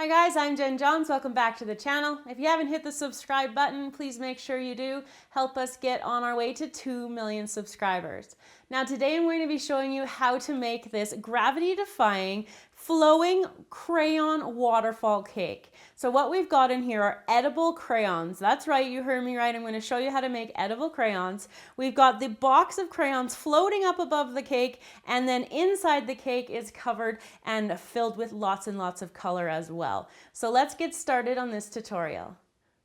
Hi guys, I'm Jenn Johns. Welcome back to the channel. If you haven't hit the subscribe button, please make sure you do. Help us get on our way to 2 million subscribers. Now today I'm going to be showing you how to make this gravity-defying flowing crayon waterfall cake. So what we've got in here are edible crayons. That's right, you heard me right. I'm going to show you how to make edible crayons. We've got the box of crayons floating up above the cake, and then inside the cake is covered and filled with lots and lots of color as well. So let's get started on this tutorial.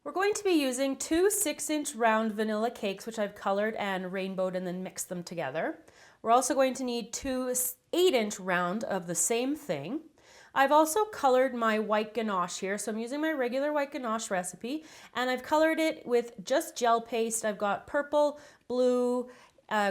We're going to be using two 6-inch round vanilla cakes, which I've colored and rainbowed and then mixed them together. We're also going to need two 8-inch round of the same thing. I've also colored my white ganache here, so I'm using my regular white ganache recipe, and I've colored it with just gel paste. I've got purple, blue,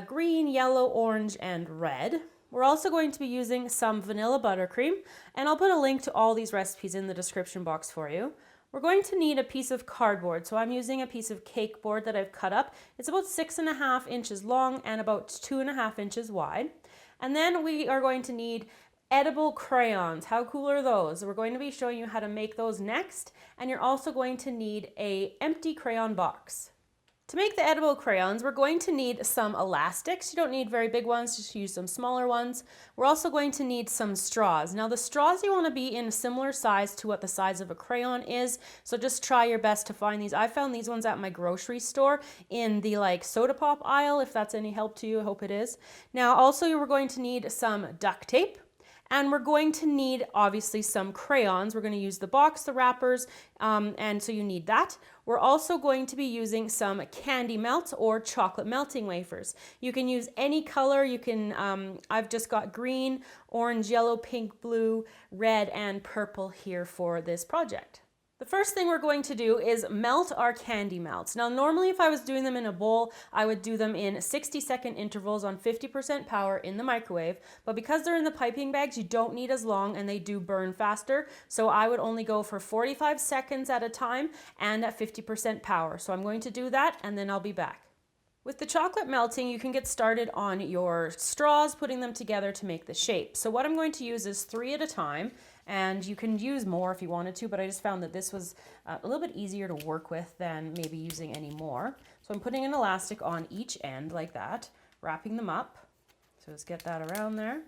green, yellow, orange, and red. We're also going to be using some vanilla buttercream, and I'll put a link to all these recipes in the description box for you. We're going to need a piece of cardboard, so I'm using a piece of cake board that I've cut up. It's about 6.5 inches long and about 2.5 inches wide. And then we are going to need edible crayons. How cool are those? We're going to be showing you how to make those next, and you're also going to need an empty crayon box. To make the edible crayons, we're going to need some elastics. You don't need very big ones, just use some smaller ones. We're also going to need some straws. Now the straws you want to be in a similar size to what the size of a crayon is, so just try your best to find these. I found these ones at my grocery store in the soda pop aisle, if that's any help to you, I hope it is. Now also we're going to need some duct tape. And we're going to need, obviously, some crayons. We're going to use the box, the wrappers, and so you need that. We're also going to be using some candy melt or chocolate melting wafers. You can use any color. You can, I've just got green, orange, yellow, pink, blue, red, and purple here for this project. The first thing we're going to do is melt our candy melts. Now normally if I was doing them in a bowl, I would do them in 60-second intervals on 50% power in the microwave, but because they're in the piping bags, you don't need as long and they do burn faster. So I would only go for 45 seconds at a time and at 50% power. So I'm going to do that and then I'll be back. With the chocolate melting, you can get started on your straws, putting them together to make the shape. So what I'm going to use is 3 at a time, and you can use more if you wanted to, but I just found that this was a little bit easier to work with than maybe using any more. So I'm putting an elastic on each end like that, wrapping them up. So let's get that around there.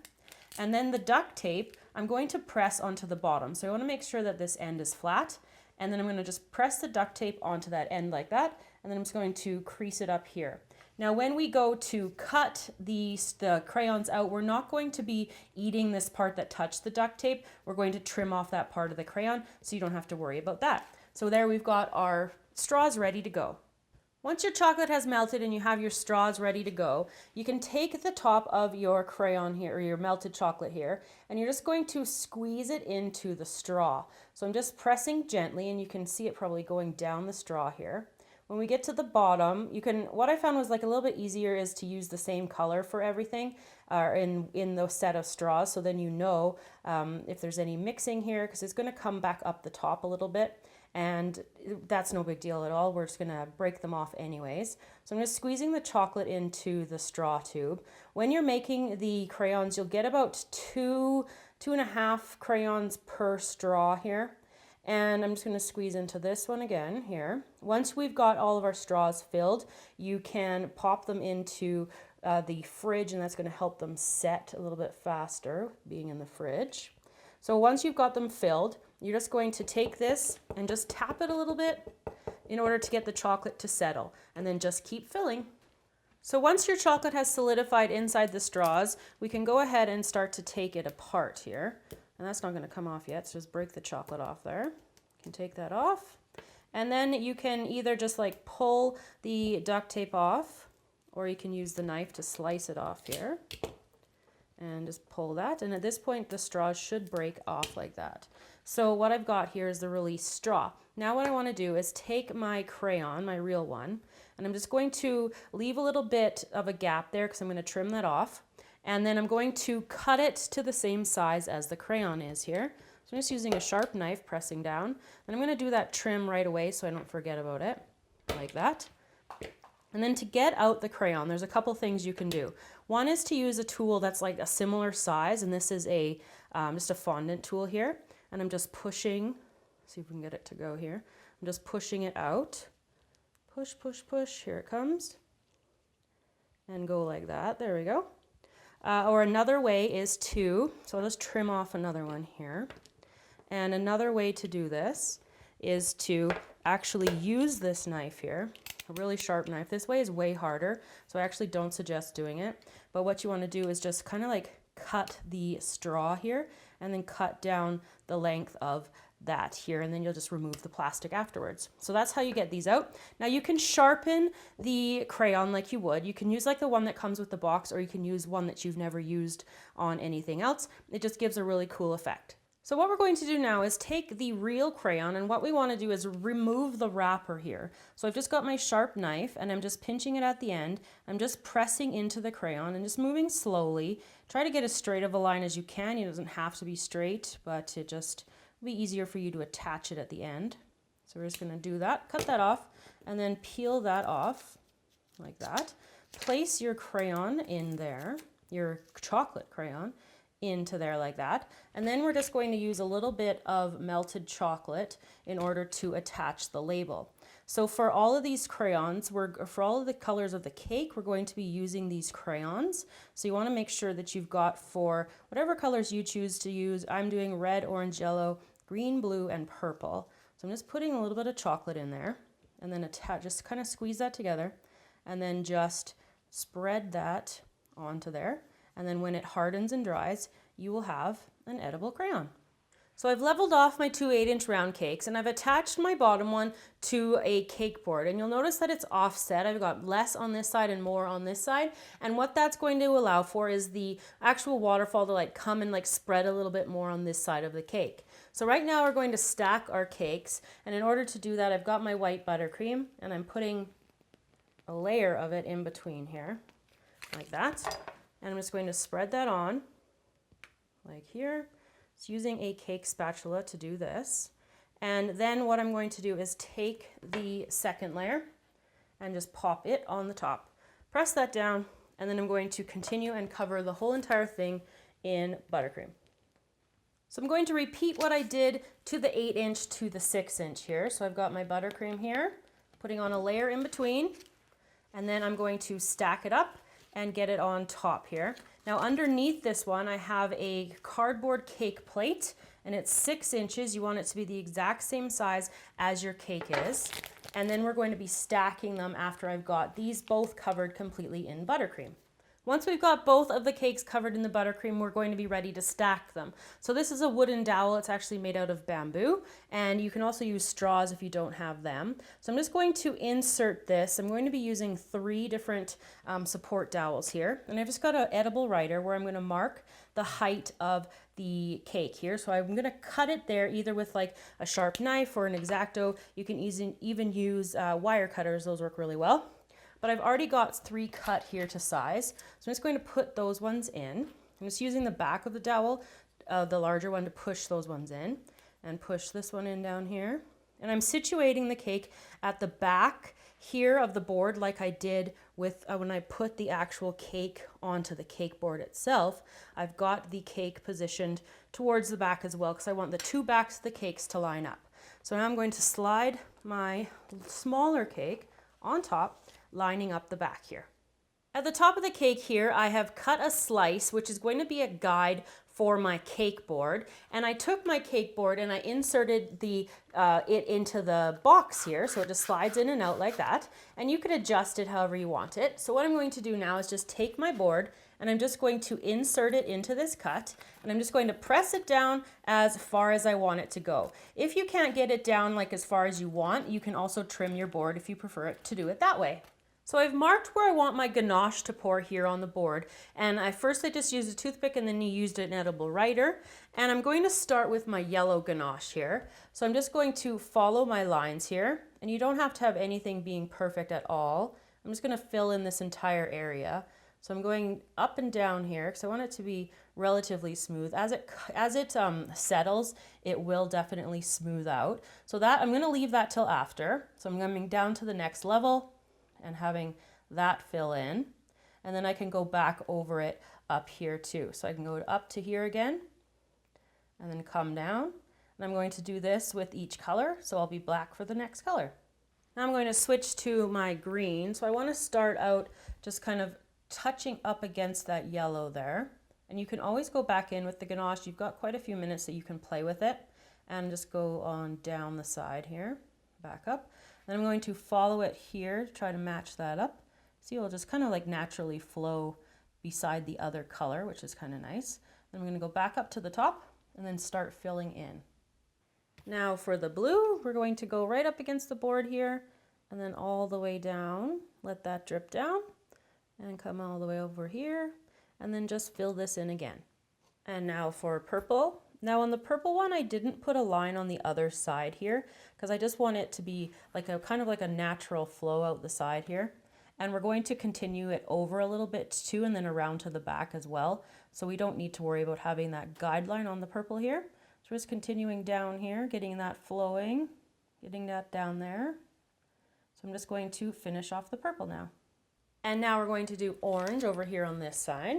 And then the duct tape, I'm going to press onto the bottom. So I want to make sure that this end is flat. And then I'm going to just press the duct tape onto that end like that. And then I'm just going to crease it up here. Now when we go to cut the crayons out, we're not going to be eating this part that touched the duct tape. We're going to trim off that part of the crayon so you don't have to worry about that. So there we've got our straws ready to go. Once your chocolate has melted and you have your straws ready to go, you can take the top of your crayon here, or your melted chocolate here, and you're just going to squeeze it into the straw. So I'm just pressing gently, and you can see it probably going down the straw here. When we get to the bottom, what I found was a little bit easier is to use the same color for everything in the set of straws, so then you know if there's any mixing here, because it's going to come back up the top a little bit. And that's no big deal at all. We're just gonna break them off anyways. So I'm just squeezing the chocolate into the straw tube. When you're making the crayons, you'll get about 2.5 crayons per straw here. And I'm just gonna squeeze into this one again here. Once we've got all of our straws filled, you can pop them into the fridge, and that's gonna help them set a little bit faster being in the fridge. So once you've got them filled, you're just going to take this and just tap it a little bit in order to get the chocolate to settle, and then just keep filling. So once your chocolate has solidified inside the straws, we can go ahead and start to take it apart here. And that's not going to come off yet, so just break the chocolate off there. You can take that off. And then you can either just pull the duct tape off, or you can use the knife to slice it off here. And just pull that, and at this point the straws should break off like that. So what I've got here is the release straw. Now what I want to do is take my crayon, my real one, and I'm just going to leave a little bit of a gap there because I'm going to trim that off, and then I'm going to cut it to the same size as the crayon is here. So I'm just using a sharp knife, pressing down, and I'm going to do that trim right away so I don't forget about it, like that. And then to get out the crayon, there's a couple things you can do. One is to use a tool that's a similar size, and this is just a fondant tool here. And I'm just pushing See if we can get it to go here. I'm just pushing it out. Push, push, push. Here it comes. And go like that. There we go. Or another way is so I'll just trim off another one here. And another way to do this is to actually use this knife here, a really sharp knife. This way is way harder, so I actually don't suggest doing it. But what you want to do is just kind of like cut the straw here and then cut down the length of that here, and then you'll just remove the plastic afterwards. So that's how you get these out. Now you can sharpen the crayon like you would. You can use like the one that comes with the box, or you can use one that you've never used on anything else. It just gives a really cool effect. So what we're going to do now is take the real crayon, and what we want to do is remove the wrapper here. So I've just got my sharp knife and I'm just pinching it at the end. I'm just pressing into the crayon and just moving slowly. Try to get as straight of a line as you can. It doesn't have to be straight, but it just will be easier for you to attach it at the end. So we're just going to do that, cut that off, and then peel that off like that. Place your crayon in there, your chocolate crayon, into there like that. And then we're just going to use a little bit of melted chocolate in order to attach the label. So for all of these crayons, for all of the colors of the cake, we're going to be using these crayons. So you want to make sure that you've got, for whatever colors you choose to use, I'm doing red, orange, yellow, green, blue, and purple. So I'm just putting a little bit of chocolate in there, and then just kind of squeeze that together, and then just spread that onto there. And then when it hardens and dries, you will have an edible crayon. So I've leveled off my two 8-inch round cakes, and I've attached my bottom one to a cake board. And you'll notice that it's offset. I've got less on this side and more on this side. And what that's going to allow for is the actual waterfall to like come and like spread a little bit more on this side of the cake. So right now we're going to stack our cakes. And in order to do that, I've got my white buttercream, and I'm putting a layer of it in between here, like that. And I'm just going to spread that on, like here. It's using a cake spatula to do this. And then what I'm going to do is take the second layer and just pop it on the top. Press that down, and then I'm going to continue and cover the whole entire thing in buttercream. So I'm going to repeat what I did to the 8-inch to the 6-inch here. So I've got my buttercream here, putting on a layer in between, and then I'm going to stack it up and get it on top here. Now underneath this one, I have a cardboard cake plate, and it's 6 inches. You want it to be the exact same size as your cake is. And then we're going to be stacking them after I've got these both covered completely in buttercream. Once we've got both of the cakes covered in the buttercream, we're going to be ready to stack them. So this is a wooden dowel. It's actually made out of bamboo, and you can also use straws if you don't have them. So I'm just going to insert this. I'm going to be using 3 different support dowels here, and I've just got an edible writer where I'm going to mark the height of the cake here. So I'm going to cut it there either with like a sharp knife or an X-Acto. You can even use wire cutters. Those work really well. But I've already got 3 cut here to size. So I'm just going to put those ones in. I'm just using the back of the dowel, the larger one, to push those ones in, and push this one in down here. And I'm situating the cake at the back here of the board like I did with when I put the actual cake onto the cake board itself. I've got the cake positioned towards the back as well because I want the 2 backs of the cakes to line up. So now I'm going to slide my smaller cake on top, lining up the back here. At the top of the cake here, I have cut a slice, which is going to be a guide for my cake board. And I took my cake board and I inserted it into the box here, so it just slides in and out like that. And you can adjust it however you want it. So what I'm going to do now is just take my board, and I'm just going to insert it into this cut, and I'm just going to press it down as far as I want it to go. If you can't get it down like as far as you want, you can also trim your board if you prefer it to do it that way. So I've marked where I want my ganache to pour here on the board, and I just used a toothpick and then you used an edible writer. And I'm going to start with my yellow ganache here. So I'm just going to follow my lines here, and you don't have to have anything being perfect at all. I'm just going to fill in this entire area. So I'm going up and down here because I want it to be relatively smooth. As it settles, it will definitely smooth out. So that I'm going to leave that till after. So I'm coming down to the next level and having that fill in. And then I can go back over it up here too. So I can go up to here again and then come down. And And I'm going to do this with each color, so I'll be black for the next color. Now I'm going to switch to my green. So I want to start out just kind of touching up against that yellow there. And you can always go back in with the ganache. You've got quite a few minutes that you can play with it. And just go on down the side here, back up. Then I'm going to follow it here, try to match that up. See, it'll just kind of like naturally flow beside the other color, which is kind of nice. Then I'm going to go back up to the top and then start filling in. Now for the blue, we're going to go right up against the board here and then all the way down. Let that drip down and come all the way over here and then just fill this in again. And now for purple. Now on the purple one, I didn't put a line on the other side here because I just want it to be like a kind of like a natural flow out the side here. And we're going to continue it over a little bit too and then around to the back as well. So we don't need to worry about having that guideline on the purple here. So we're just continuing down here, getting that flowing, getting that down there. So I'm just going to finish off the purple now. And now we're going to do orange over here on this side.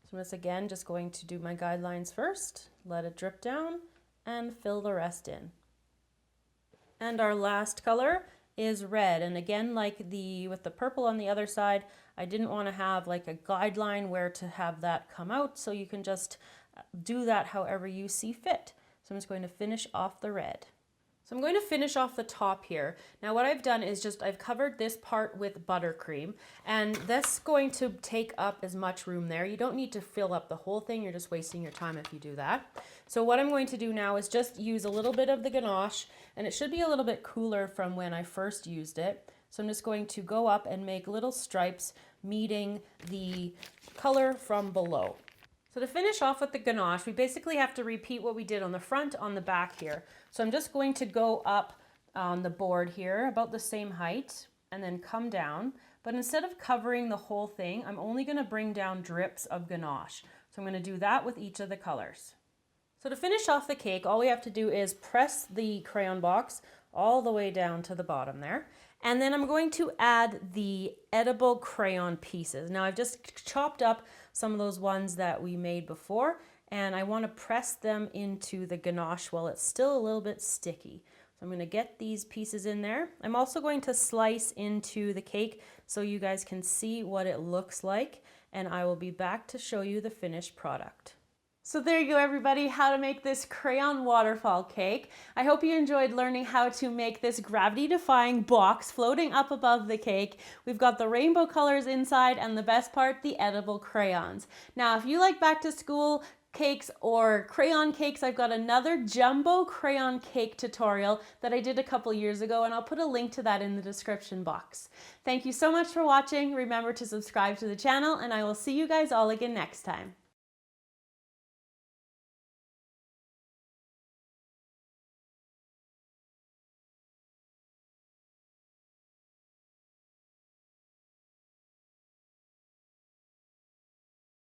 So I'm just going to do my guidelines first, let it drip down and fill the rest in. And our last color is red. And again, like with the purple on the other side, I didn't want to have like a guideline where to have that come out. So you can just do that however you see fit. So I'm just going to finish off the red. So I'm going to finish off the top here. Now what I've done is I've covered this part with buttercream, and that's going to take up as much room there. You don't need to fill up the whole thing. You're just wasting your time if you do that. So what I'm going to do now is just use a little bit of the ganache, and it should be a little bit cooler from when I first used it. So I'm just going to go up and make little stripes meeting the color from below. So to finish off with the ganache, we basically have to repeat what we did on the front, on the back here. So I'm just going to go up on the board here about the same height and then come down. But instead of covering the whole thing, I'm only going to bring down drips of ganache. So I'm going to do that with each of the colors. So to finish off the cake, all we have to do is press the crayon box all the way down to the bottom there. And then I'm going to add the edible crayon pieces. Now I've just chopped up some of those ones that we made before, and I want to press them into the ganache while it's still a little bit sticky. So I'm going to get these pieces in there. I'm also going to slice into the cake so you guys can see what it looks like, and I will be back to show you the finished product. So there you go, everybody, how to make this crayon waterfall cake. I hope you enjoyed learning how to make this gravity-defying box floating up above the cake. We've got the rainbow colors inside, and the best part, the edible crayons. Now, if you like back to school cakes or crayon cakes, I've got another jumbo crayon cake tutorial that I did a couple years ago, and I'll put a link to that in the description box. Thank you so much for watching. Remember to subscribe to the channel, and I will see you guys all again next time.